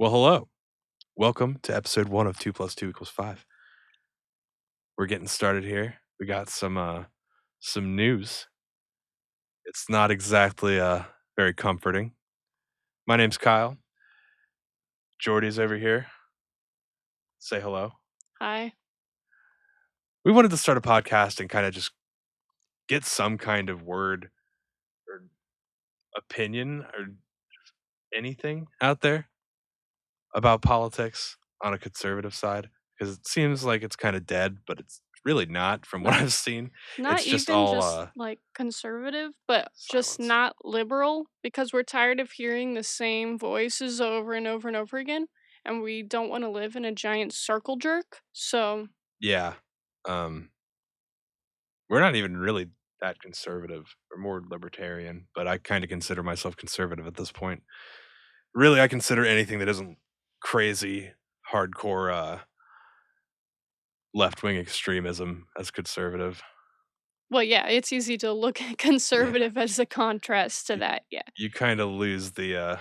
Well, hello. Welcome to episode 1 of 2 plus 2 equals 5. We're getting started here. We got some news. It's not exactly very comforting. My name's Kyle. Jordy's over here. Say hello. Hi. We wanted to start a podcast and kind of just get some kind of word or opinion or anything out there about politics on a conservative side because it seems like it's kind of dead, but it's really not from what Like, I've seen. not It's just even all just like conservative, but just silence. not liberal because we're tired of hearing the same voices over and over and over again. And we don't want to live in a giant circle jerk. So, Yeah. Um we're not even really that conservative. We're more libertarian, but I kind of consider myself conservative at this point. Really, I consider anything that isn't crazy, hardcore left-wing extremism as conservative. well, yeah, it's easy to look at Yeah. conservative as a contrast to You, that. Yeah. you kind of lose the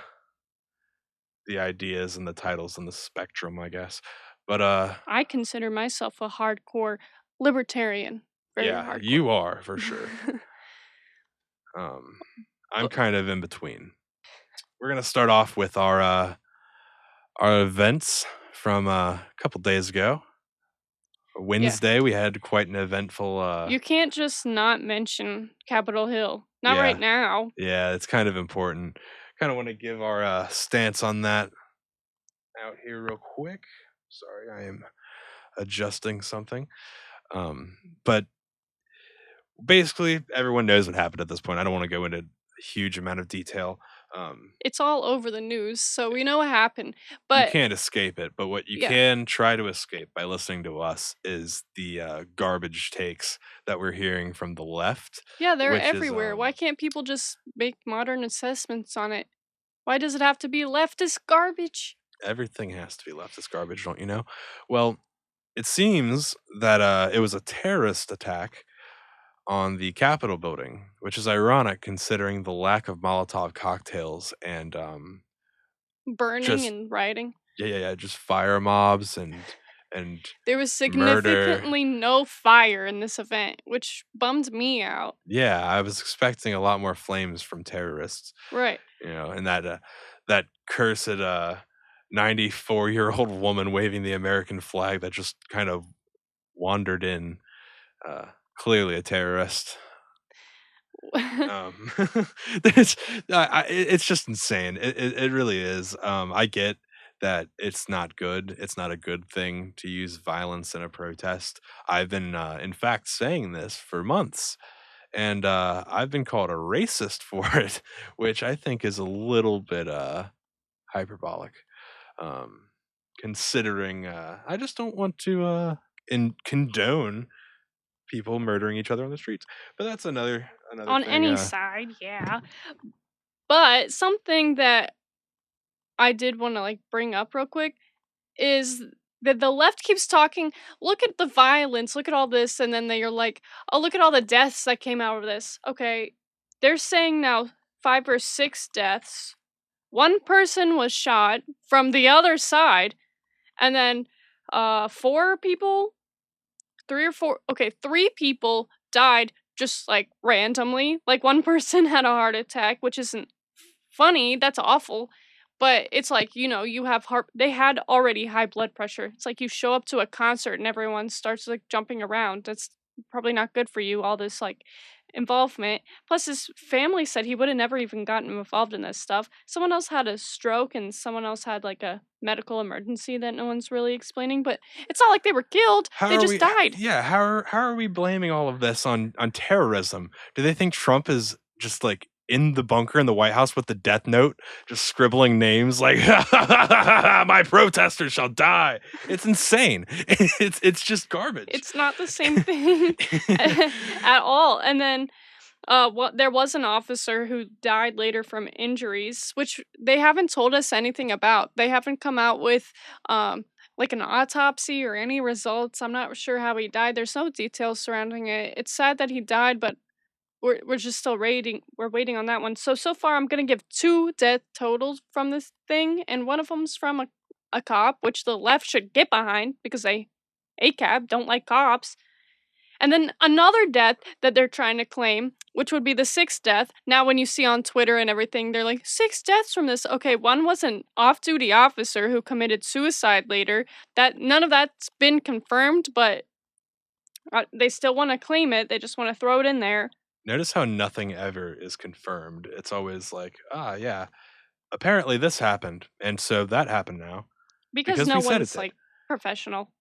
ideas and the titles and the spectrum, I guess. But I consider myself a hardcore libertarian. Very yeah, hardcore. you are for sure. Um I'm But kind of in between. We're going to start off with our events from a couple days ago. yeah, Wednesday, we had quite an eventful. you can't just not mention Capitol Hill. Not right Yeah, now. yeah, it's kind of important. Kind of want to give our stance on that out here real quick. Sorry, I am adjusting something. But basically, everyone knows what happened at this point. I don't want to go into a huge amount of detail. It's all over the news, so we know what happened. You But can't escape it, but what you yeah, can try to escape by listening to us is the garbage takes that we're hearing from the left, yeah, they're which is everywhere. Why can't people just make modern assessments on it? Why does it have to be leftist garbage? everything has to be leftist garbage, don't you know? Well, it seems that it was a terrorist attack on the Capitol building, which is ironic considering the lack of Molotov cocktails and Burning just and rioting. yeah, just fire mobs and There was murder. significantly no fire in this event, which bummed me out. Yeah, I was expecting a lot more flames from terrorists, Right. and that cursed 94-year-old woman waving the American flag that just kind of wandered in, uh, clearly a terrorist. Um, there's, it's just insane. It really is. I get that it's not good. It's not a good thing to use violence in a protest. I've been, in fact, saying this for months, and I've been called a racist for it, which I think is a little bit hyperbolic. Um, considering I just don't want to condone people murdering each other on the streets. But that's another On thing. any side, yeah. But something that I did want to like bring up real quick is that the left keeps talking, look at the violence, look at all this, and then they're like, oh, look at all the deaths that came out of this. Okay, they're saying now 5 or 6 deaths. One person was shot from the other side, and then 4 people, 3 or 4, okay, 3 people died just like randomly. Like one person had a heart attack, which isn't funny, that's awful. But it's like, you have they had already high blood pressure. It's like you show up to a concert and everyone starts like jumping around. That's probably not good for you, all this like involvement. Plus his family said he would have never even gotten involved in this stuff. Someone else had a stroke and someone else had like a medical emergency that no one's really explaining, but it's not like they were killed. How They are just we? died. Yeah, how are we blaming all of this on terrorism? Do they think Trump is just like in the bunker in the White House with the death note, just scribbling names like "My protesters shall die"? It's insane. It's just garbage. It's not the same thing at all. And then there was an officer who died later from injuries, which they haven't told us anything about. They haven't come out with like an autopsy or any results. I'm not sure how he died. There's no details surrounding it. It's sad that he died, but we're just still rating we're waiting on that one. So far I'm gonna give 2 death totals from this thing, and one of them's from a cop, which the left should get behind because they ACAB don't like cops. And then another death that they're trying to claim, which would be the 6th death. Now, when you see on Twitter and everything, they're like, 6 deaths from this. Okay, one was an off duty officer who committed suicide later. That none of that's been confirmed, but they still want to claim it. They just want to throw it in there Notice how nothing ever is confirmed. It's always like, ah, yeah, apparently this happened, and so that happened now because because no we said it one's did. like professional.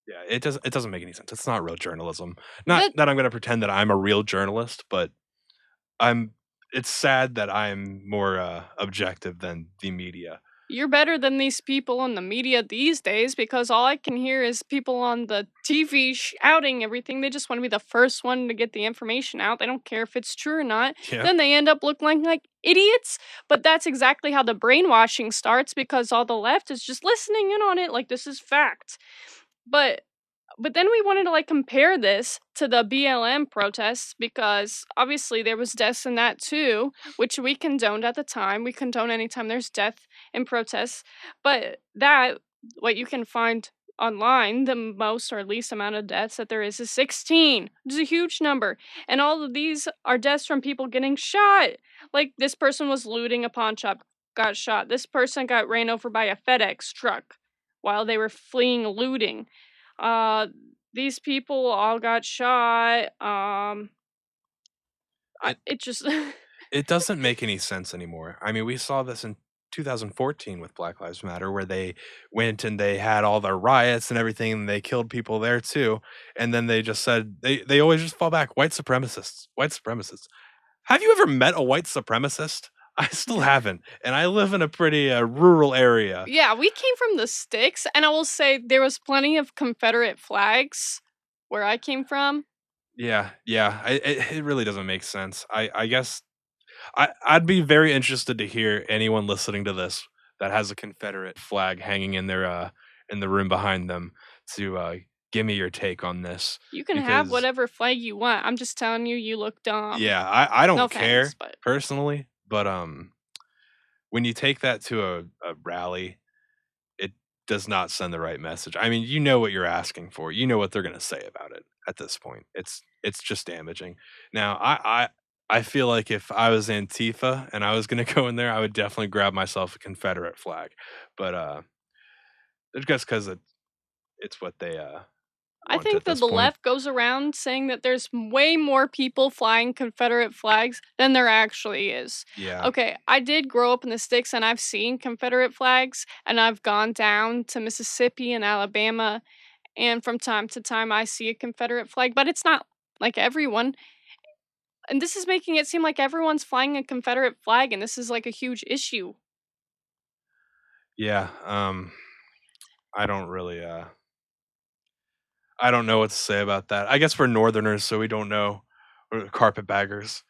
Yeah, it doesn't make any sense. It's not real journalism. Not That that I'm gonna pretend that I'm a real journalist, but I'm it's sad that I'm more, objective than the media. you're better than these people on the media these days because all I can hear is people on the TV shouting everything. They just want to be the first one to get the information out. They don't care if it's true or not. Yep. Then they end up looking like idiots. But that's exactly how the brainwashing starts because all the left is just listening in on it like this is fact. But but then we wanted to like compare this to the BLM protests because obviously there was deaths in that too, which we condoned at the time. We condone anytime there's death in protests. But that what you can find online, the most or least amount of deaths that there is 16. It's a huge number. And all of these are deaths from people getting shot. Like this person was looting a pawn shop, got shot. This person got ran over by a FedEx truck while they were fleeing looting. Uh, these people all got shot. It It just it doesn't make any sense anymore. I mean, we saw this in 2014 with Black Lives Matter, where they went and they had all their riots and everything, and they killed people there too. And then they just said they always just fall back, white supremacists, white supremacists. Have you ever met a white supremacist? I still haven't, and I live in a pretty rural area. yeah, we came from the sticks, and I will say there was plenty of Confederate flags where I came from. Yeah, yeah, it really doesn't make sense. I guess I'd be very interested to hear anyone listening to this that has a Confederate flag hanging in the room behind them to give me your take on this You can have because whatever flag you want. I'm just telling you, you look dumb. yeah, I No don't offense, care but personally, but when you take that to a rally, it does not send the right message. I mean, you know what you're asking for. You know what they're going to say about it at this point. It's just damaging. Now, I feel like if I was Antifa and I was going to go in there, I would definitely grab myself a Confederate flag. But it's just cuz it's what they I want think at that this the point. left goes around saying that there's way more people flying Confederate flags than there actually is. Yeah. Okay, I did grow up in the sticks and I've seen Confederate flags, and I've gone down to Mississippi and Alabama, and from time to time I see a Confederate flag, but it's not like everyone. And this is making it seem like everyone's flying a Confederate flag, and this is like a huge issue. Yeah, I don't really I don't know what to say about that. I guess we're northerners so we don't know. We're carpetbaggers,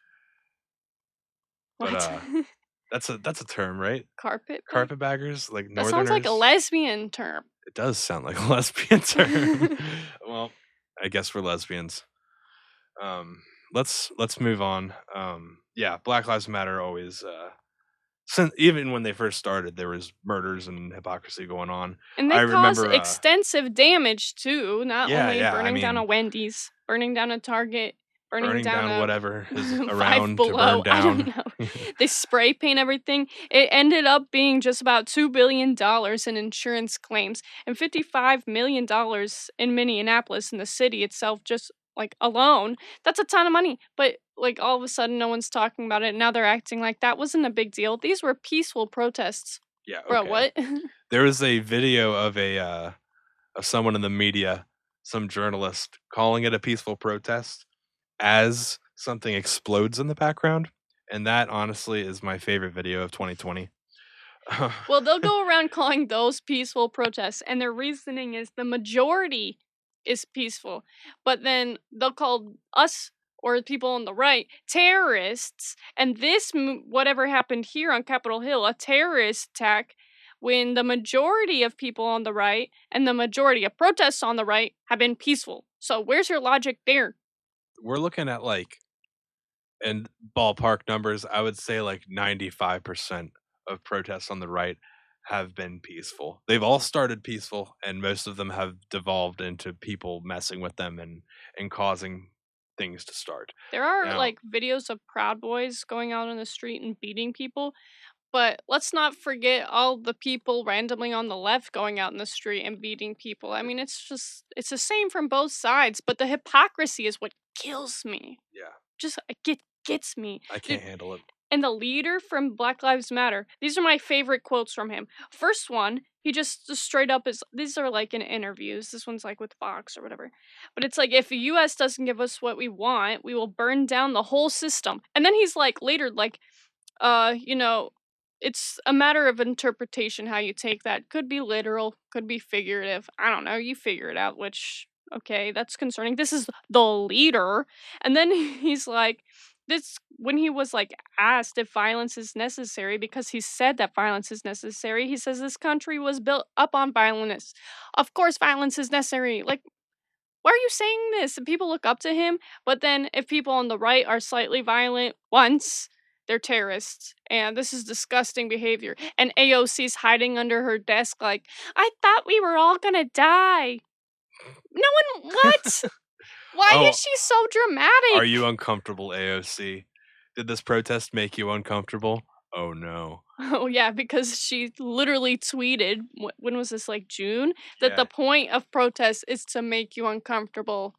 but What? that's a term, right? Carpet bag? Carpetbaggers, like That sounds like a northerners? lesbian term. It does sound like a lesbian term. Well, I guess we're lesbians. Um, let's move on. Yeah, Black Lives Matter always since even when they first started, there was murders and hypocrisy going on. And they I cause remember extensive damage too, not yeah, only yeah, I burning down a mean, Wendy's, burning down a Target, burning burning down down a whatever is Five around to burn Below. I don't down. know. They spray paint everything. It ended up being just about $2 billion in insurance claims and $55 million in Minneapolis in the city itself, just like alone. That's a ton of money. But like all of a sudden, no one's talking about it. Now they're acting like that wasn't a big deal. These were peaceful protests. Yeah, Bro, okay. what? There was a video of someone in the media, some journalist calling it a peaceful protest as something explodes in the background, and that honestly is my favorite video of 2020. Well, they'll go around calling those peaceful protests, and their reasoning is the majority is peaceful. But then they'll call us or the people on the right terrorists, and this whatever happened here on Capitol Hill, a terrorist attack, when the majority of people on the right and the majority of protests on the right have been peaceful. So where's your logic there? We're looking at like And ballpark numbers, I would say like 95% of protests on the right have been peaceful. They've all started peaceful, and most of them have devolved into people messing with them and causing things to start. There are, Now, like, videos of Proud Boys going out on the street and beating people, but let's not forget all the people randomly on the left going out in the street and beating people. I mean, it's the same from both sides, but the hypocrisy is what kills me. yeah, Just gets me. I Dude, can't handle it. and the leader from Black Lives Matter, these are my favorite quotes from him. First one, he just straight up is these are like in interviews. This one's like with Fox or whatever. But it's like if the US doesn't give us what we want, we will burn down the whole system. And then he's like later like you know, it's a matter of interpretation how you take that. Could be literal, could be figurative. I don't know. You figure it out, which, okay, that's concerning. This is the leader. And then he's like, this, when he was like asked if violence is necessary, because he said that violence is necessary, he says this country was built up on violence. Of course, violence is necessary. Like, why are you saying this? And people look up to him, but then if people on the right are slightly violent once, they're terrorists. And this is disgusting behavior. And AOC's hiding under her desk like, I thought we were all gonna die. No one, what? Why Oh, is she so are dramatic? you uncomfortable, AOC? Did this protest make you uncomfortable? Oh no. Oh yeah, because she literally tweeted, when was this, like June? That the Yeah. point of protest is to make you uncomfortable.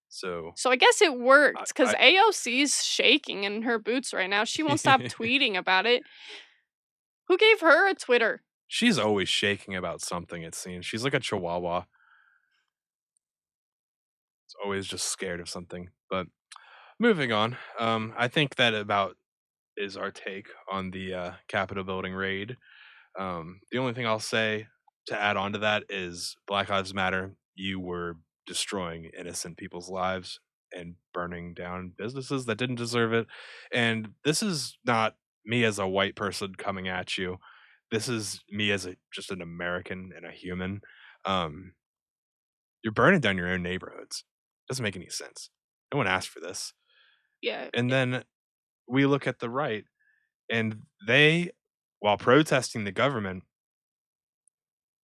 So So I guess it I, worked because I AOC's shaking in her boots right now. She won't stop tweeting about it. Who gave her a Twitter? she's always shaking about something, it seems. She's like a chihuahua. It's always just scared of something. But moving on, I think that about is our take on the Capitol building raid. The only thing I'll say to add on to that is Black Lives Matter. You were destroying innocent people's lives and burning down businesses that didn't deserve it. And this is not me as a white person coming at you. This is me as a just an American and a human. Um, you're burning down your own neighborhoods. Doesn't make any sense. No one asked for this. Yeah, And then we look at the right, and they, while protesting the government,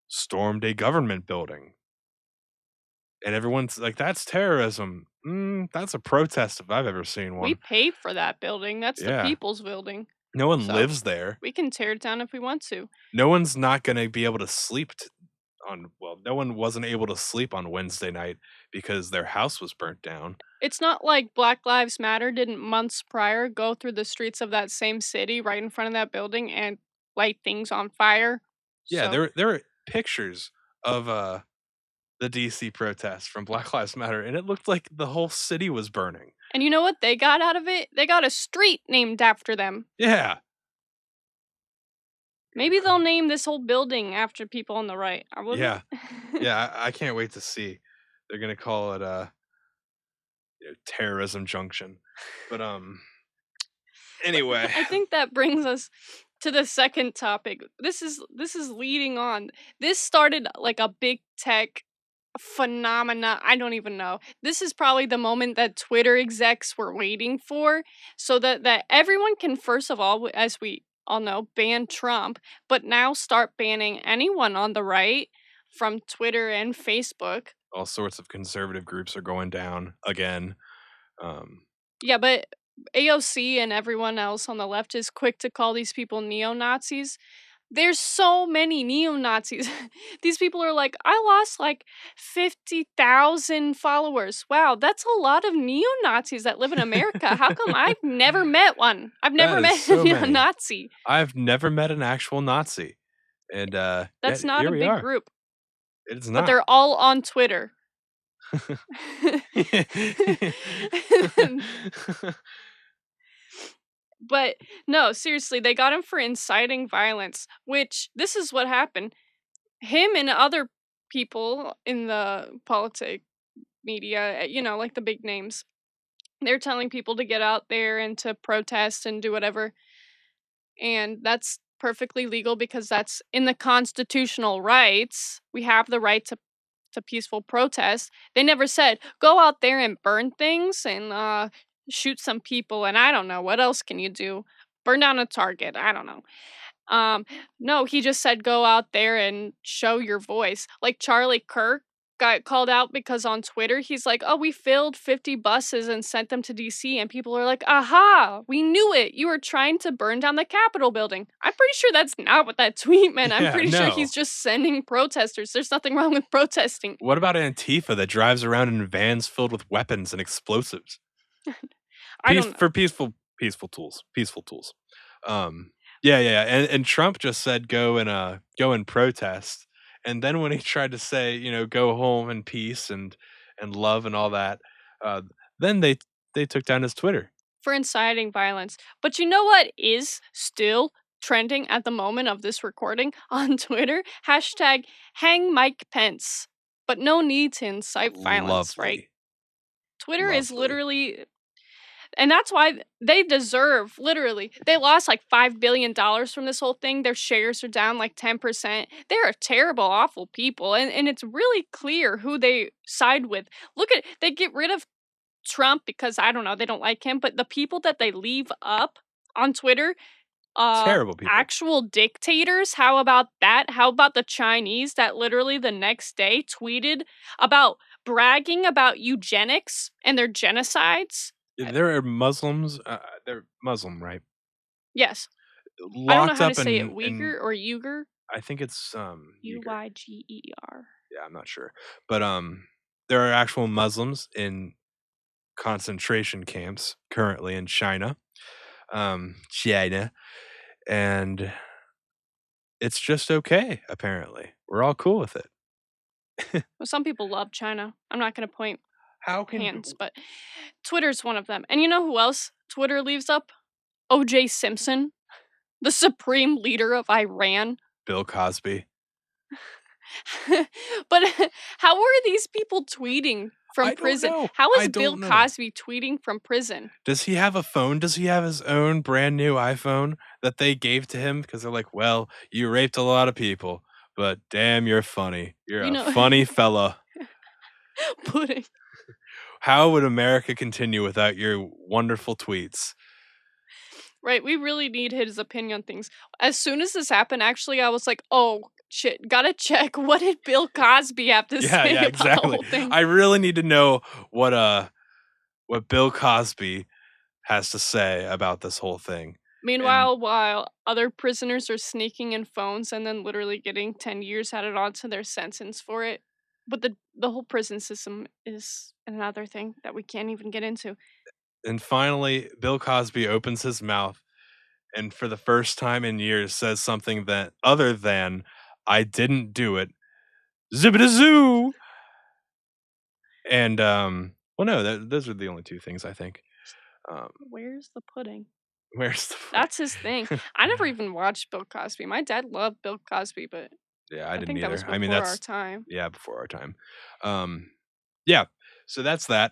stormed a government building. And everyone's like, that's terrorism. That's a protest if I've ever seen we one. paid for that building. That's the Yeah. people's building. No one So lives there. we can tear it down if we want to. No one's not going to be able to sleep no one wasn't able to sleep on Wednesday night because their house was burnt down. It's not like Black Lives Matter didn't months prior go through the streets of that same city right in front of that building and light things on fire. Yeah, So, there were pictures of the DC protests from Black Lives Matter, and it looked like the whole city was burning. and you know what they got out of it? They got a street named after them. Yeah. Maybe they'll name this whole building after people on the right. I wouldn't. Yeah. Yeah, I can't wait to see. They're gonna call it terrorism junction. But anyway, I think that brings us to the second topic. This is leading on. This started like a big tech phenomena. I don't even know. This is probably the moment that Twitter execs were waiting for, so that everyone can first of all, as we all know, ban Trump, but now start banning anyone on the right from Twitter and Facebook. all sorts of conservative groups are going down again. Um, Yeah, but AOC and everyone else on the left is quick to call these people neo-Nazis. There's so many neo-Nazis. These people are like, I lost like 50,000 followers. Wow, that's a lot of neo-Nazis that live in America. How come I've never met one? I've that never is met a so many. neo-Nazi. I've never met an actual Nazi, and That's yet not here a we big are. group, It's but not. they're all on Twitter. But no, seriously, they got him for inciting violence, which this is what happened. Him and other people in the politic media, like the big names, they're telling people to get out there and to protest and do whatever. And that's perfectly legal because that's in the constitutional rights. We have the right to peaceful protest. They never said go out there and burn things and shoot some people, and I don't know, what else can you do? Burn down a Target, I don't know. Um, no, he just said go out there and show your voice. Like Charlie Kirk got called out because on Twitter he's like, "Oh, we filled 50 buses and sent them to DC." And people are like, "Aha, we knew it. You were trying to burn down the Capitol building." I'm pretty sure that's not what that tweet meant. I'm Yeah, pretty sure he's no. just sending protesters. There's nothing wrong with protesting. What about Antifa that drives around in vans filled with weapons and explosives? I don't know. For peaceful tools. Um, yeah, and Trump just said go and protest, and then when he tried to say, go home in peace and love and all that, uh, then they took down his Twitter. For inciting violence. But you know what is still trending at the moment of this recording on Twitter? Hashtag hang Mike Pence. But no need to incite violence, right? Lovely, Twitter is lovely. literally, and that's why they deserve, literally, they lost like $5 billion from this whole thing. Their shares are down like 10%. They're terrible, awful people. And it's really clear who they side with. Look at, they get rid of Trump because I don't know, they don't like him, but the people that they leave up on Twitter, Terrible people. actual dictators, how about that? How about the Chinese that literally the next day tweeted about bragging about eugenics and their genocides? There are Muslims. They're Muslim, right? Yes. I don't know Locked how to up say it, in Uyghur or Uyghur? I think it's Uyghur. Uyghur. Yeah, I'm not sure, but there are actual Muslims in concentration camps currently in China, and it's just okay. Apparently, we're all cool with it. Well, some people love China. I'm not gonna point How can hands, but Twitter's one of them. And you know who else Twitter leaves up? OJ Simpson, the supreme leader of Iran. Bill Cosby? But how are these people tweeting from I don't prison? know. How I is Bill don't know. Cosby tweeting from prison? Does he have a phone? Does he have his own brand new iPhone that they gave to him? Because they're like, well, you raped a lot of people, but damn, you're funny. You're You a know, funny fella. pudding. How would America continue without your wonderful tweets? Right, we really need his opinion on things. As soon as this happened, actually, I was like, "Oh shit, gotta check. What did Bill Cosby have to Yeah, say yeah, about the exactly. whole thing?" I really need to know what Bill Cosby has to say about this whole thing. And Meanwhile, while other prisoners are sneaking in phones and then literally getting 10 years added on to their sentence for it. But the whole prison system is another thing that we can't even get into. and finally Bill Cosby opens his mouth and for the first time in years says something that other than I didn't do it. Zibbida zoo. And well no, those are the only two things I think. Um Where's the pudding? where's the That's his thing. foot? I never even watched Bill Cosby. My dad loved Bill Cosby, but Yeah, I I didn't think that was either. I mean before our that's time. yeah, before our time. Um yeah. So that's that.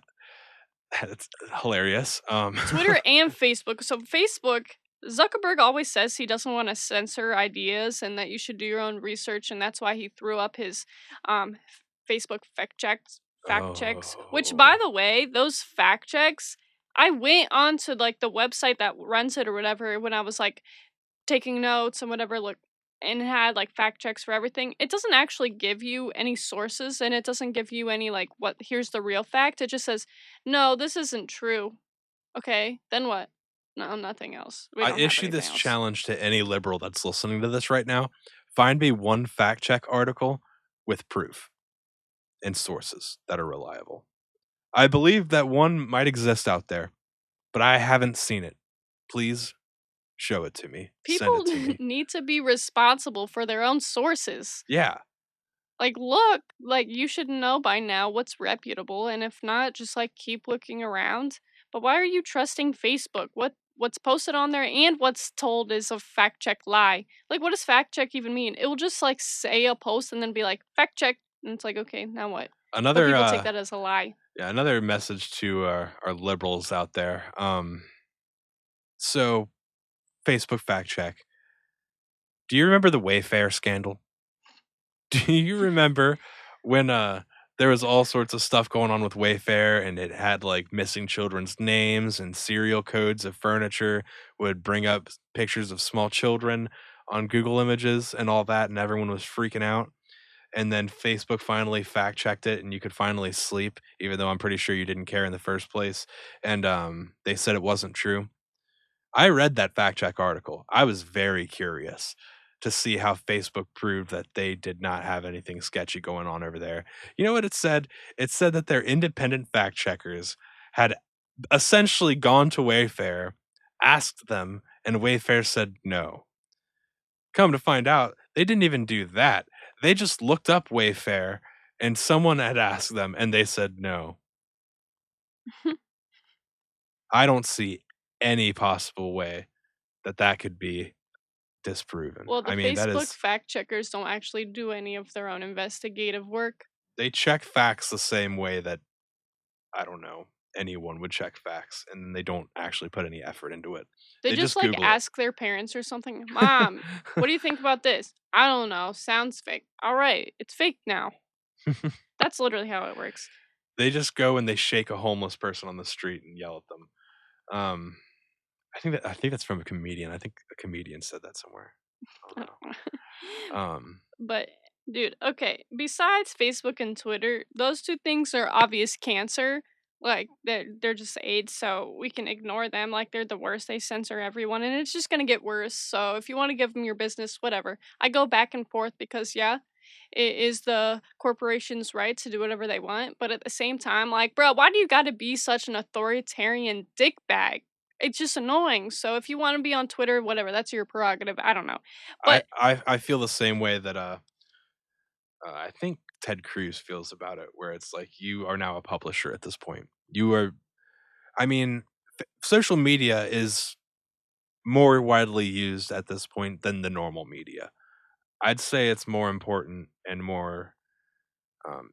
That's hilarious. Twitter and Facebook. So Facebook, Zuckerberg always says he doesn't want to censor ideas and that you should do your own research, and that's why he threw up his Facebook fact checks. Which, by Oh. the way, those fact checks, I went on to like the website that runs it or whatever when I was like taking notes and whatever, look, and it had like fact checks for everything. It doesn't actually give you any sources and it doesn't give you any like what here's the real fact. It just says, "No, this isn't true." Okay, then what? No, nothing else. We I don't have issue anything this else. challenge to any liberal that's listening to this right now. Find me one fact check article with proof and sources that are reliable. I believe that one might exist out there, but I haven't seen it. Please show it to me. Send People it to me. need to be responsible for their own sources. Yeah. Like, look, like you should know by now what's reputable, and if not, just like keep looking around. But why are you trusting Facebook? What's posted on there and what's told is a fact check lie. Like, what does fact check even mean? It will just like say a post and then be like fact check, and it's like, okay, now what? But Another people take that as a lie. yeah, another message to our liberals out there. So Facebook fact check. Do you remember the Wayfair scandal? Do you remember when there was all sorts of stuff going on with Wayfair, and it had, like, missing children's names and serial codes of furniture, would bring up pictures of small children on Google Images and all that, and everyone was freaking out, and then Facebook finally fact checked it, and you could finally sleep, even though I'm pretty sure you didn't care in the first place, and, they said it wasn't true. I read that fact check article. I was very curious to see how Facebook proved that they did not have anything sketchy going on over there. You know what it said? It said that their independent fact checkers had essentially gone to Wayfair, asked them, and Wayfair said no. Come to find out, they didn't even do that. They just looked up Wayfair and someone had asked them and they said no. I don't see any possible way that that could be disproven. Well, the I mean, that Facebook is fact checkers don't actually do any of their own investigative work. they check facts the same way that, I don't know, anyone would check facts, and they don't actually put any effort into it. They They just just like Google it. ask their parents or something, "Mom, what do you think about this?" "I don't know, sounds fake." "All right, it's fake now." That's literally how it works. They just go and they shake a homeless person on the street and yell at them. Um, I think that's from a comedian. I think a comedian said that somewhere. I don't know. But dude, okay, besides Facebook and Twitter, those two things are obvious cancer. Like they're just AIDS, so we can ignore them. Like they're the worst. They censor everyone, and it's just gonna get worse. So if you want to give them your business, whatever. I go back and forth because yeah, it is the corporation's right to do whatever they want. But at the same time, like, bro, why do you got to be such an authoritarian dickbag? It's just annoying. So if you want to be on Twitter, whatever, that's your prerogative. I don't know, but I feel the same way that I think Ted Cruz feels about it, where it's like you are now a publisher at this point. You are, I mean, social media is more widely used at this point than the normal media. I'd say it's more important and more,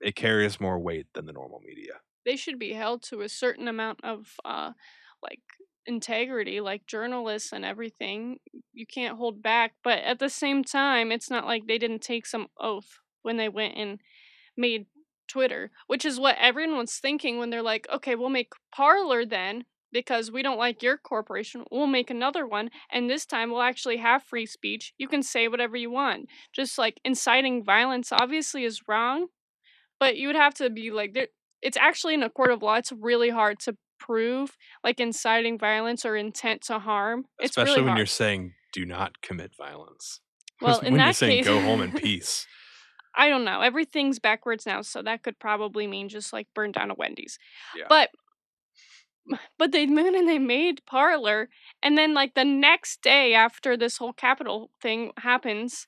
it carries more weight than the normal media. they should be held to a certain amount of like integrity, like journalists and everything. You can't hold back, but at the same time it's not like they didn't take some oath when they went and made Twitter, which is what everyone was thinking when they're like, okay, we'll make Parlor then because we don't like your corporation. We'll make another one, and this time we'll actually have free speech. You can say whatever you want. Just like inciting violence obviously is wrong, but you would have to be like there, it's actually in a court of law, it's really hard to prove, like, inciting violence or intent to harm. It's Especially really when you're hard. saying do not commit violence. Well, in When you're that saying case, go home in peace. I don't know, everything's backwards now, so that could probably mean just, like, burn down a Wendy's. Yeah. But they went and they made Parler, and then, like, the next day after this whole Capitol thing happens,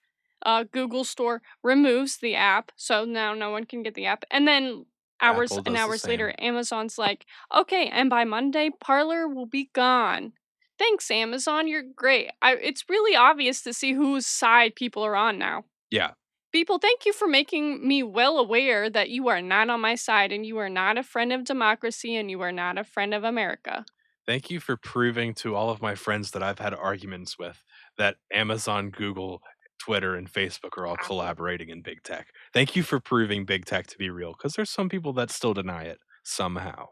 Google Store removes the app, so now no one can get the app, and then hours Apple and does the hours later, same. Amazon's like, "Okay, and by Monday, Parler will be gone." Thanks, Amazon, you're great. It's really obvious to see whose side people are on now. Yeah. People, thank you for making me well aware that you are not on my side and you are not a friend of democracy and you are not a friend of America. Thank you for proving to all of my friends that I've had arguments with that Amazon, Google, Twitter, and Facebook are all Apple. collaborating in big tech. Thank you for proving big tech to be real because there's some people that still deny it somehow.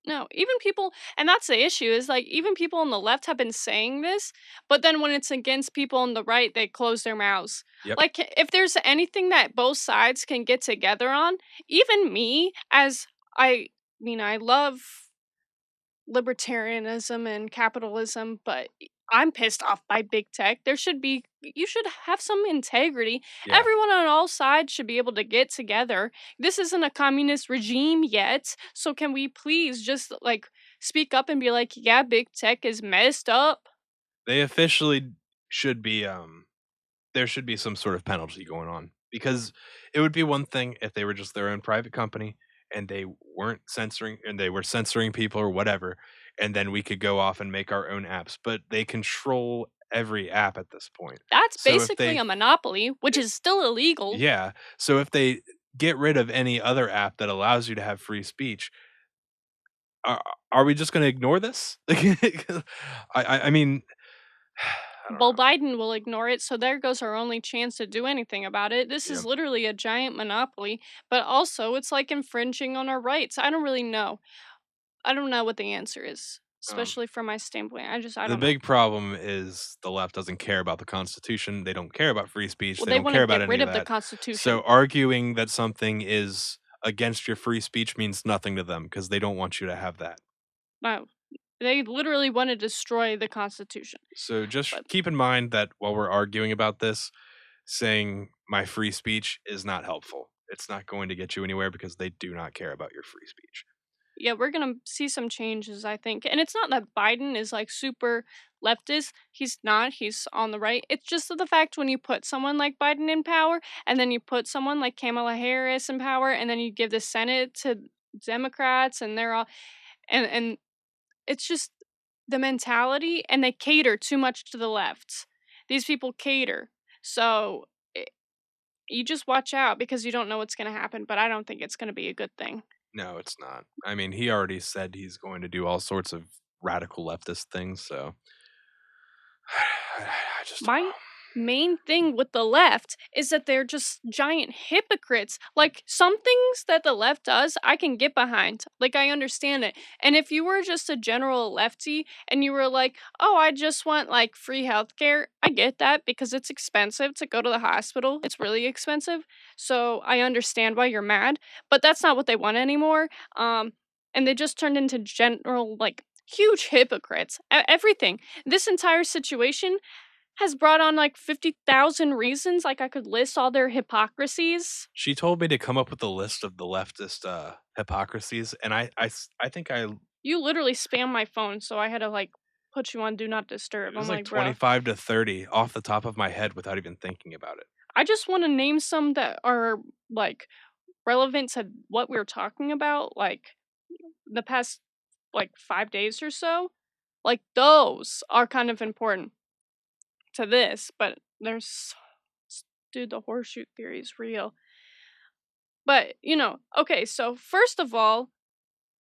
No, even people, and that's the issue, is like even people on the left have been saying this, but then when it's against people on the right, they close their mouths. Yep. Like if there's anything that both sides can get together on, even me, as I mean, I love libertarianism and capitalism, but I'm pissed off by big tech. You should have some integrity. Yeah. Everyone on all sides should be able to get together. This isn't a communist regime yet, so can we please just like speak up and be like, yeah, big tech is messed up? They officially should be there should be some sort of penalty going on because it would be one thing if they were just their own private company and they weren't censoring and they were censoring people or whatever, and then we could go off and make our own apps, but they control every app at this point. That's So if basically they a monopoly, which is still illegal. yeah, so if they get rid of any other app that allows you to have free speech, are are we just going to ignore this? I mean, I don't Well, know. Biden will ignore it, so there goes our only chance to do anything about it. This Yeah. is literally a giant monopoly, but also it's like infringing on our rights. I don't really know. I don't know what the answer is, Um, especially from my standpoint. I the don't know. big problem is the left doesn't care about the Constitution. They don't care about free speech. Well, They they don't want to care about get any rid of of the that. So Constitution. arguing that something is against your free speech means nothing to them because they don't want you to have that. No, they literally want to destroy the Constitution. So just But keep in mind that while we're arguing about this, saying my free speech is not helpful. It's not going to get you anywhere because they do not care about your free speech. yeah, we're gonna see some changes, I think. And it's not that Biden is like super leftist. He's not. He's on the right. It's just the fact when you put someone like Biden in power, and then you put someone like Kamala Harris in power, and then you give the Senate to Democrats, and they're all and it's just the mentality, and they cater too much to the left. These people cater. So you just watch out because you don't know what's going to happen, but I don't think it's going to be a good thing. No, it's not. I mean, he already said he's going to do all sorts of radical leftist things, so I just don't My know. main thing with the left is that they're just giant hypocrites. Like some things that the left does, I can get behind. Like I understand it. And if you were just a general lefty and you were like, "Oh, I just want like free healthcare." I get that because it's expensive to go to the hospital. It's really expensive. So I understand why you're mad, but that's not what they want anymore. And they just turned into general like huge hypocrites. Everything. This entire situation has brought on like 50,000 reasons, like I could list all their hypocrisies. She told me to come up with a list of the leftist hypocrisies, and I think You literally spam my phone, so I had to like put you on do not it disturb. I'm was like like, bro, 25 to 30 off the top of my head without even thinking about it. I just want to name some that are like relevant to what we are talking about, like the past like 5 days or so. Like those are kind of important to this, but dude, the horseshoe theory is real. But okay, so first of all,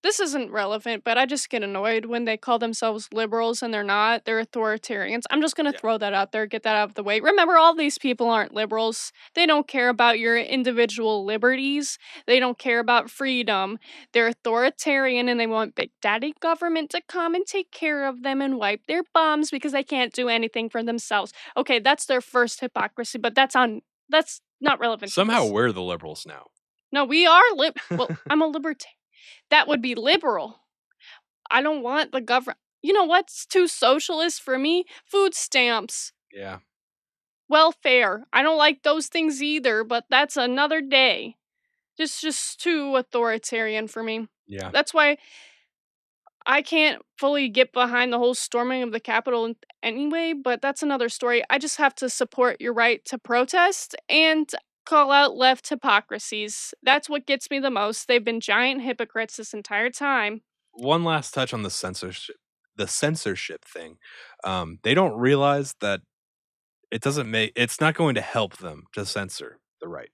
this isn't relevant, but I just get annoyed when they call themselves liberals and they're not. They're authoritarians. I'm just going to Yeah. throw that out there, get that out of the way. Remember, all these people aren't liberals. They don't care about your individual liberties. They don't care about freedom. They're authoritarian and they want Big Daddy government to come and take care of them and wipe their bums because they can't do anything for themselves. Okay, that's their first hypocrisy, but that's not relevant to Somehow this. we're the liberals now. No, we are well, I'm a libertarian. That would be liberal. I don't want the government. You know what's too socialist for me? Food stamps, Yeah. welfare. I don't like those things either, but that's another day. Just too authoritarian for me. Yeah. That's why I can't fully get behind the whole storming of the Capitol anyway, but that's another story. I just have to support your right to protest and call out left hypocrisies. That's what gets me the most. They've been giant hypocrites this entire time. One last touch on the censorship thing. They don't realize that it's not going to help them to censor the right.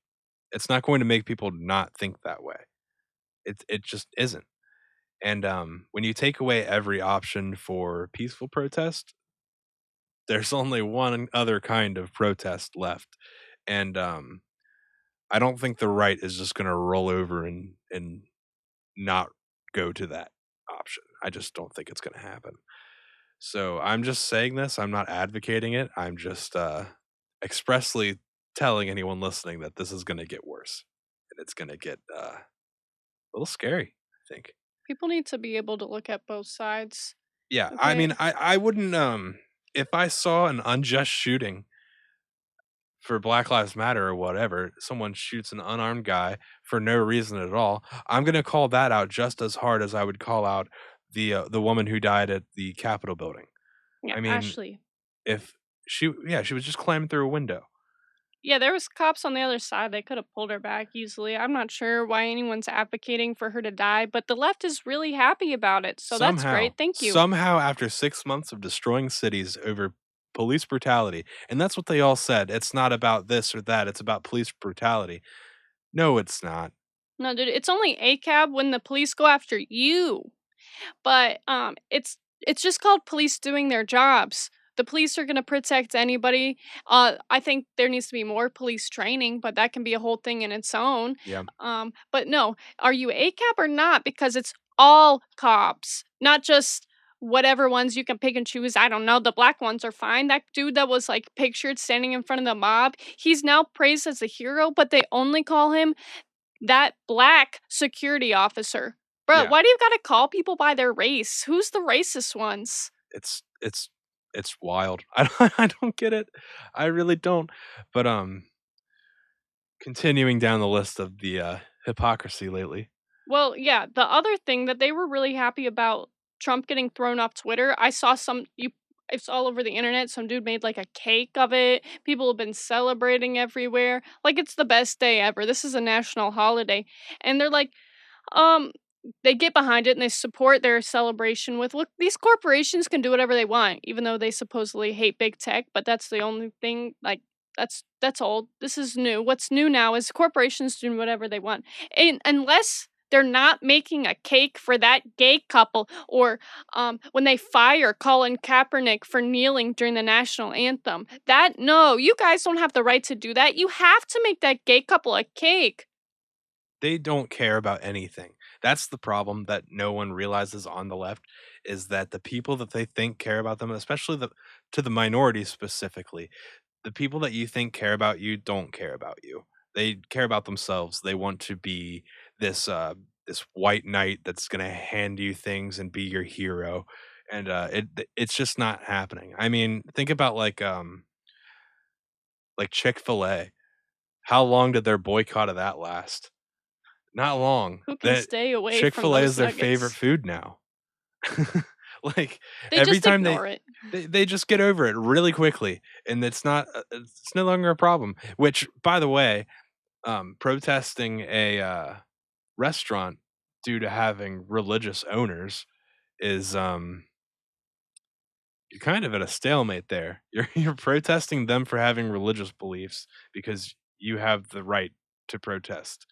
It's not going to make people not think that way. It just isn't. And when you take away every option for peaceful protest, there's only one other kind of protest left. And I don't think the right is just going to roll over and not go to that option. I just don't think it's going to happen. So I'm just saying this. I'm not advocating it. I'm just expressly telling anyone listening that this is going to get worse and it's going to get a little scary, I think. People need to be able to look at both sides. Yeah, I Okay. mean, I wouldn't if I saw an unjust shooting for Black Lives Matter or whatever, someone shoots an unarmed guy for no reason at all, I'm gonna call that out just as hard as I would call out the woman who died at the Capitol building. Yeah, I mean, Ashley. if she was just climbing through a window. Yeah, there was cops on the other side. They could have pulled her back easily. I'm not sure why anyone's advocating for her to die, but the left is really happy about it. So that's Somehow, great. Thank you. somehow after 6 months of destroying cities over police brutality, and that's what they all said, "It's not about this or that, it's about police brutality." No, it's not. No, dude, it's only ACAB when the police go after you. But it's just called police doing their jobs. The police are gonna protect anybody. I think there needs to be more police training, but that can be a whole thing in its own. Yeah. But no, are you ACAB or not? Because it's all cops, not just whatever ones you can pick and choose. I don't know. The black ones are fine. That dude that was like pictured standing in front of the mob, he's now praised as a hero, but they only call him that black security officer. Bruh, Yeah. why do you gotta call people by their race? Who's the racist ones? It's it's it's wild. I don't get it. I really don't. But, continuing down the list of the, hypocrisy lately. Well, yeah, the other thing that they were really happy about Trump getting thrown off Twitter, I saw some you it's all over the internet. Some dude made like a cake of it. People have been celebrating everywhere. Like it's the best day ever. This is a national holiday. And they're like, um, they get behind it and they support their celebration with, look, these corporations can do whatever they want, even though they supposedly hate big tech, but that's the only thing, like, that's old. This is new. What's new now is corporations doing whatever they want. And unless they're not making a cake for that gay couple, or when they fire Colin Kaepernick for kneeling during the national anthem. That no, you guys don't have the right to do that. You have to make that gay couple a cake. They don't care about anything. That's the problem that no one realizes on the left, is that the people that they think care about them, especially the minorities specifically, the people that you think care about you don't care about you. They care about themselves. They want to be this this white knight that's gonna hand you things and be your hero. And it's just not happening. I mean, think about like Chick-fil-A. How long did their boycott of that last? Not long. Who can That stay away from Chick-fil-A is those their favorite nuggets? food now. Like, They every just time ignore it. they just get over it really quickly, and it's no longer a problem, which, by the way, protesting a, restaurant due to having religious owners is, you're kind of at a stalemate there. You're protesting them for having religious beliefs because you have the right to protest.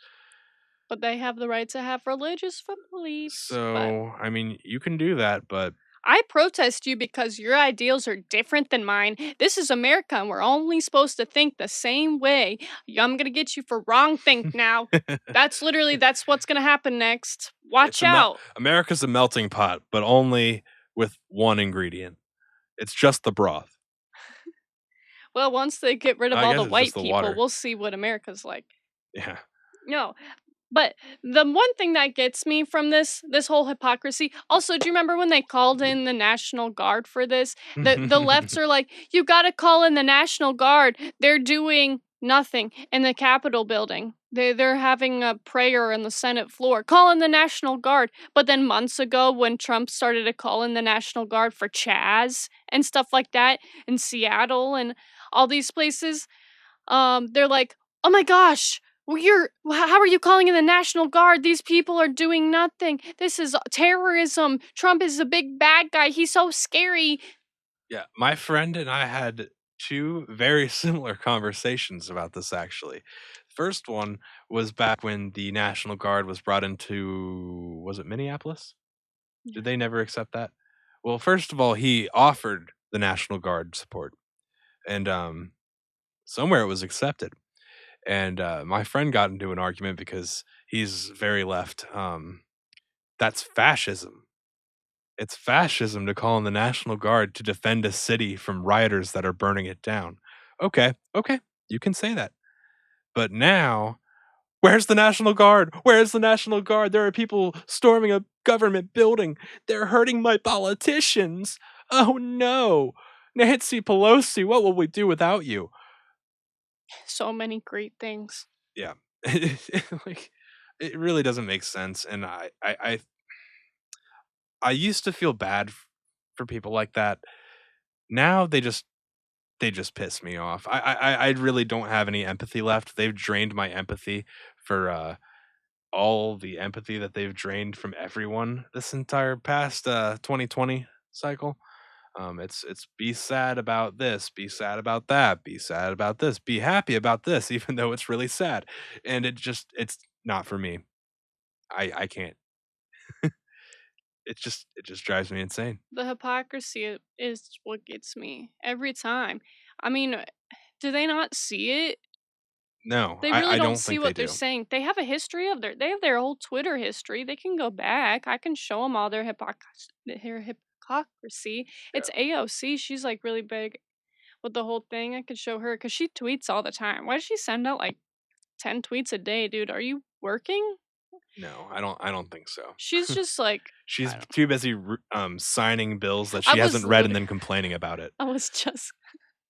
But they have the right to have religious beliefs. But So, I mean, you can do that, but I protest you because your ideals are different than mine. This is America and we're only supposed to think the same way. I'm gonna get you for wrong think now. That's what's gonna happen next. it's Watch a out. America's a melting pot, but only with one ingredient. It's just the broth. Well, once they get rid of I all guess the it's just white the people, water. we'll see what America's like. Yeah. No, but the one thing that gets me from this whole hypocrisy, also, do you remember when they called in the National Guard for this? The lefts are like, "You gotta call in the National Guard. They're doing nothing in the Capitol building. They're having a prayer on the Senate floor. Call in the National Guard." But then months ago, when Trump started to call in the National Guard for Chaz and stuff like that in Seattle and all these places, they're like, "Oh my gosh, how are you calling in the National Guard? These people are doing nothing. This is terrorism. Trump is a big bad guy. He's so scary." Yeah, my friend and I had 2 very similar conversations about this, actually. First one was back when the National Guard was brought into, was it Minneapolis? Did Yeah. they never accept that? Well, first of all, he offered the National Guard support, and, somewhere it was accepted. And, my friend got into an argument because he's very left. That's fascism. It's fascism to call in the National Guard to defend a city from rioters that are burning it down. Okay, okay, you can say that. But now, where's the National Guard? Where's the National Guard? There are people storming a government building. They're hurting my politicians. Oh no. Nancy Pelosi, what will we do without you? So many great things. Yeah. Like, it really doesn't make sense. And I used to feel bad for people like that. Now they just piss me off. I really don't have any empathy left. They've drained my empathy for all the empathy that they've drained from everyone this entire past 2020 cycle. It's be sad about this, be sad about that, be sad about this, be happy about this, even though it's really sad. And it's not for me. I can't. it just drives me insane. The hypocrisy is what gets me every time. I mean, do they not see it? No, They really I don't don't see think they what they're do. saying. They have a history of they have their whole Twitter history. They can go back. I can show them all their hypocrisy. Yeah. It's AOC. She's like really big with the whole thing. I could show her because she tweets all the time. Why does she send out like 10 tweets a day, dude? Are you working? No, I don't think so. She's just like She's I don't. too busy signing bills that I she was hasn't read and lit- then complaining about it. I was just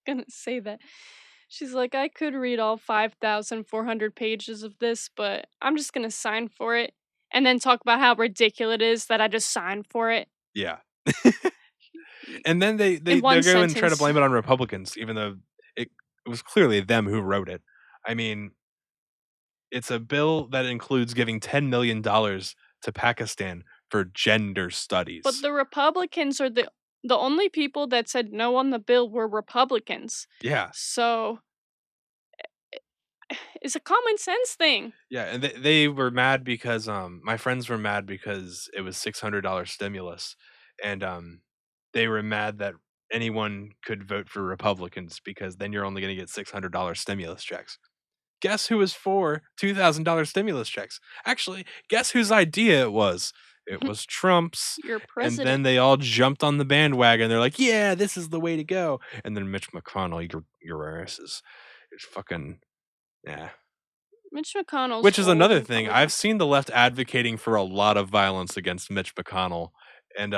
gonna say that. She's like, I could read all 5,400 pages of this, but I'm just gonna sign for it and then talk about how ridiculous it is that I just signed for it Yeah. Y- And then in they one go and try to sentence. blame it on Republicans, even though it was clearly them who wrote it. I mean, it's a bill that includes giving $10 million to Pakistan for gender But studies. the Republicans are the only people that said no on the bill were Republicans. Yeah. So it's a common sense thing. Yeah, and they were mad because, my friends were mad because it was $600 stimulus, and, they were mad that anyone could vote for Republicans because then you're only gonna get $600 stimulus checks. Guess who was for $2,000 stimulus checks? Actually, guess whose idea it was? It was Trump's, Your and then president, they all jumped on the bandwagon, they're like, "Yeah, this is the way to go," and then Mitch McConnell, your ass is fucking yeah. Mitch McConnell's Which is old another and thing, probably I've not. seen the left advocating for a lot of violence against Mitch McConnell, and,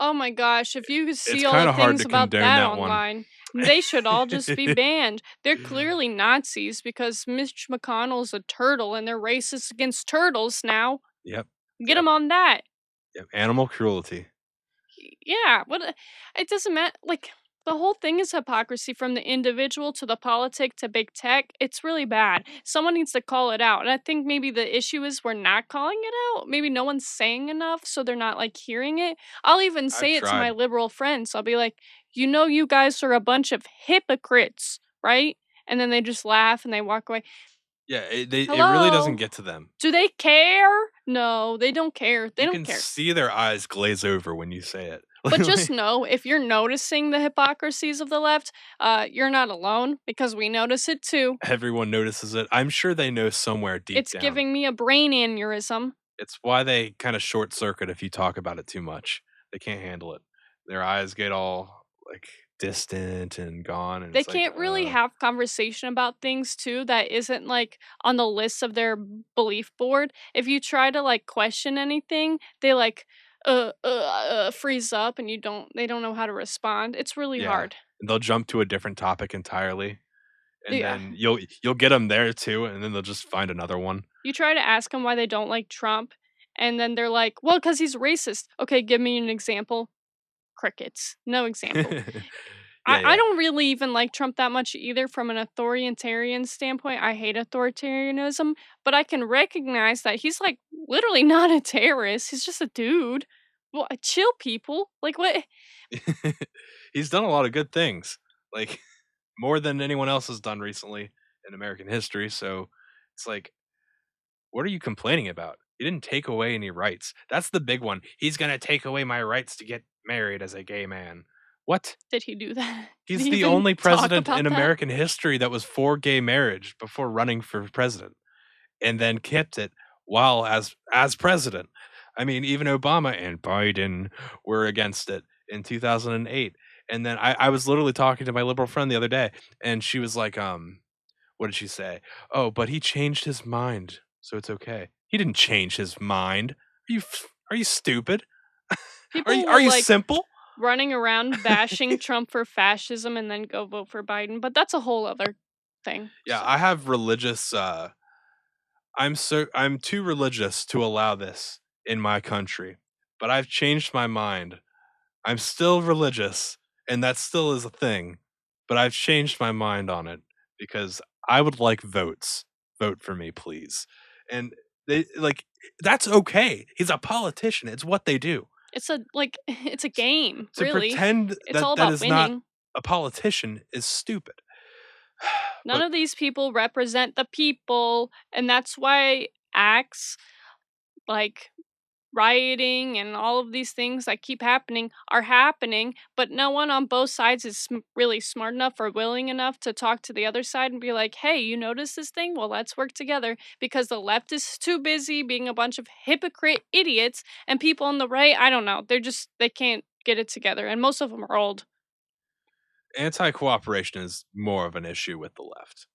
Oh my gosh, if you could it's see all the kinda hard things to about condone that that one. online, they should all just be banned. They're clearly Nazis because Mitch McConnell's a turtle and they're racist against turtles now. Yep, Get yep, them on that. yep, animal cruelty. Yeah, what it doesn't matter. Like the whole thing is hypocrisy from the individual to the politic to big tech. It's really bad. Someone needs to call it out. And I think maybe the issue is we're not calling it out. Maybe no one's saying enough, so they're not like hearing it. I'll even I've say it to my tried. liberal friends. I'll be like, you guys are a bunch of hypocrites, right? And then they just laugh and they walk away. Yeah, it really doesn't Hello? get to them. Do they care? No, they don't care. They You don't can care. see their eyes glaze over when you say it. But just Like, know if you're noticing the hypocrisies of the left, you're not alone because we notice it too. everyone notices it. I'm sure they know somewhere deep It's down. giving me a brain aneurysm. It's why they kinda short circuit if you talk about it too much. They can't handle it. Their eyes get all, like, distant and gone, and They it's like, can't really have conversation about things too that isn't like on the list of their belief board. If you try to like question anything, they like freeze up and they don't know how to respond. It's really yeah. hard. And they'll jump to a different topic entirely, and Yeah. then you'll get them there too, and then they'll just find another one. You try to ask them why they don't like Trump and then they're like, "Well, cuz he's racist." Okay, give me an example. Crickets. No example. Yeah, I yeah. don't really even like Trump that much either from an authoritarian standpoint. I hate authoritarianism, but I can recognize that he's like literally not a terrorist. He's just a dude. Well, chill people. Like what? He's done a lot of good things, like, more than anyone else has done recently in American history, so it's like, what are you complaining about? He didn't take away any rights. That's the big one. "He's gonna take away my rights to get married as a gay man." What? Did he do that? Did He's he the even only talk president in about that? American history that was for gay marriage before running for president, and then kept it while as president. I mean, even Obama and Biden were against it in 2008. And then I was literally talking to my liberal friend the other day, and she was like, what did she say? "Oh, but he changed his mind, so it's okay." He didn't change his mind. Are you stupid? People Are will you like simple? running around bashing Trump for fascism and then go vote for Biden, but that's a whole other thing. Yeah, So I have religious I'm too religious to allow this in my country, but I've changed my mind. I'm still religious, and that still is a thing, but I've changed my mind on it because I would like votes. Vote for me, please. And they like that's okay. He's a politician. It's what they do. it's a like it's a game, To really. pretend It's all that that about is not winning. a politician is stupid. None But of these people represent the people, and that's why acts like rioting and all of these things that keep happening are happening, but no one on both sides is really smart enough or willing enough to talk to the other side and be like, hey, you notice this thing? Well, let's work together, because the left is too busy being a bunch of hypocrite idiots, and people on the right, I don't know, they can't get it together, and most of them are old. Anti-cooperation is more of an issue with the left.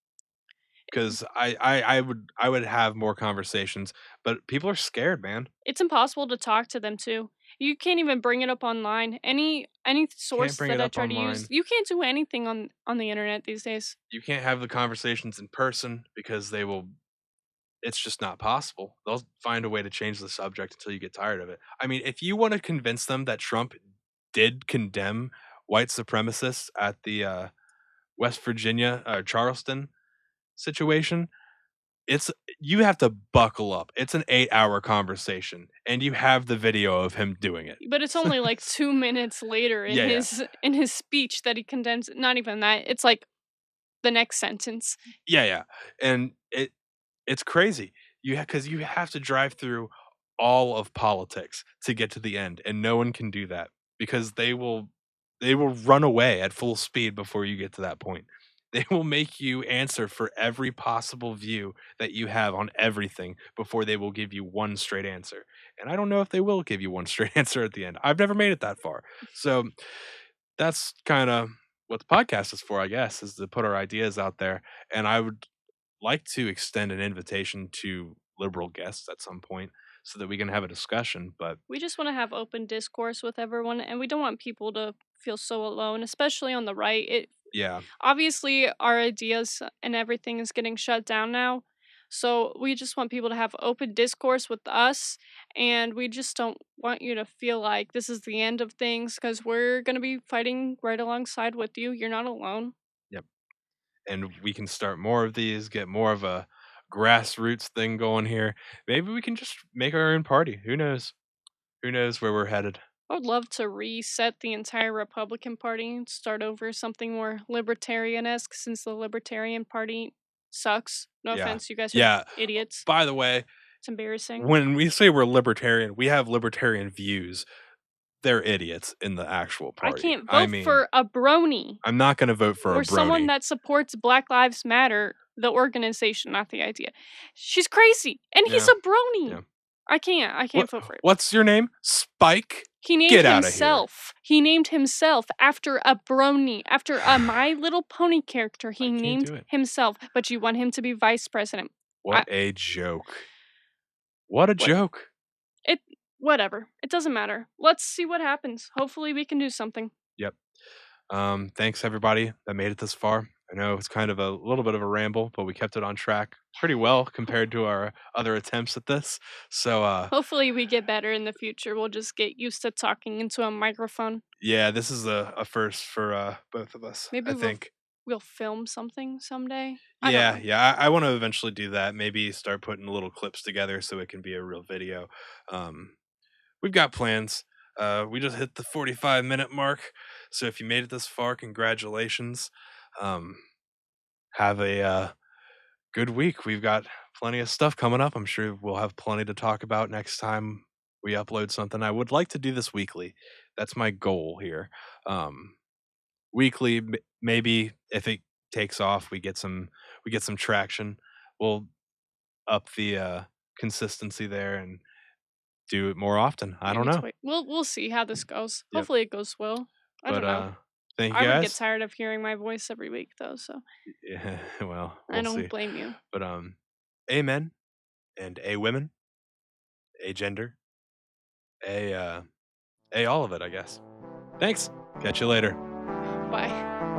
'Cause I would have more conversations, but people are scared, man. It's impossible to talk to them too. You can't even bring it up online. Any Can't source bring that it I up try to use, online. you can't do anything on the internet these days. You can't have the conversations in person because they will it's just not possible. They'll find a way to change the subject until you get tired of it. I mean, if you wanna convince them that Trump did condemn white supremacists at the, West Virginia, Charleston situation, it's you have to buckle up. It's an 8-hour conversation, and you have the video of him doing it. But it's only like 2 minutes later Yeah, yeah. in his speech that he condemns, not even that. It's like the next sentence. Yeah, yeah, and it's crazy. Because you have to drive through all of politics to get to the end, and no one can do that because they will run away at full speed before you get to that point. They will make you answer for every possible view that you have on everything before they will give you one straight answer, and I don't know if they will give you one straight answer at the end. I've never made it that far. So, that's kinda what the podcast is for, I guess, is to put our ideas out there, and I would like to extend an invitation to liberal guests at some point so that we can have a discussion. But We just want to have open discourse with everyone, and we don't want people to feel so alone, especially on the right. It yeah, obviously our ideas and everything is getting shut down now. So we just want people to have open discourse with us, and we just don't want you to feel like this is the end of things, because we're going to be fighting right alongside with you. You're not alone. yep. And we can start more of these, get more of a grassroots thing going here. Maybe we can just make our own party. Who knows? Who knows where we're headed? I would love to reset the entire Republican Party and start over something more libertarian esque, since the Libertarian Party sucks. No Yeah. offense, you guys are Yeah. idiots. By the way, It's embarrassing. when we say we're libertarian, we have libertarian views. They're idiots in the actual I party. can't I vote mean, for a brony I'm not going to vote for a or someone brony. that supports Black Lives Matter, the organization, not the idea. She's crazy, and he's Yeah. a brony. Yeah. I can't vote for it. What's your name? Spike? He named Get out of here. himself. He named himself after a brony, after a My Little Pony character. I He can't named do it. himself, but you want him to be vice president. What I, a joke. What a what joke. it whatever. It doesn't matter. Let's see what happens. Hopefully we can do something. Yep. Thanks everybody that made it this far. I know it's kind of a little bit of a ramble, but we kept it on track pretty well compared to our other attempts at this. So Hopefully we get better in the future. We'll just get used to talking into a microphone. yeah, this is a first for both of us, Maybe I think. we'll film something someday. I don't Yeah, know. yeah. I want to eventually do that. Maybe start putting little clips together so it can be a real video. Um, we've got plans. We just hit the 45-minute mark. So if you made it this far, congratulations. Um, have a good week. We've got plenty of stuff coming up. I'm sure we'll have plenty to talk about next time we upload something. I would like to do this weekly. That's my goal here. Um, weekly, maybe if it takes off, we get some traction. We'll up the consistency there and do it more often. I don't Maybe know. we'll see how this goes. Yep. Hopefully it goes well. I But don't know. thank you I would get guys. tired of hearing my voice every week though, so Yeah, well, I we'll don't see. blame you. But amen and a women, a gender, a all of it, I guess. Thanks. Catch you later. Bye.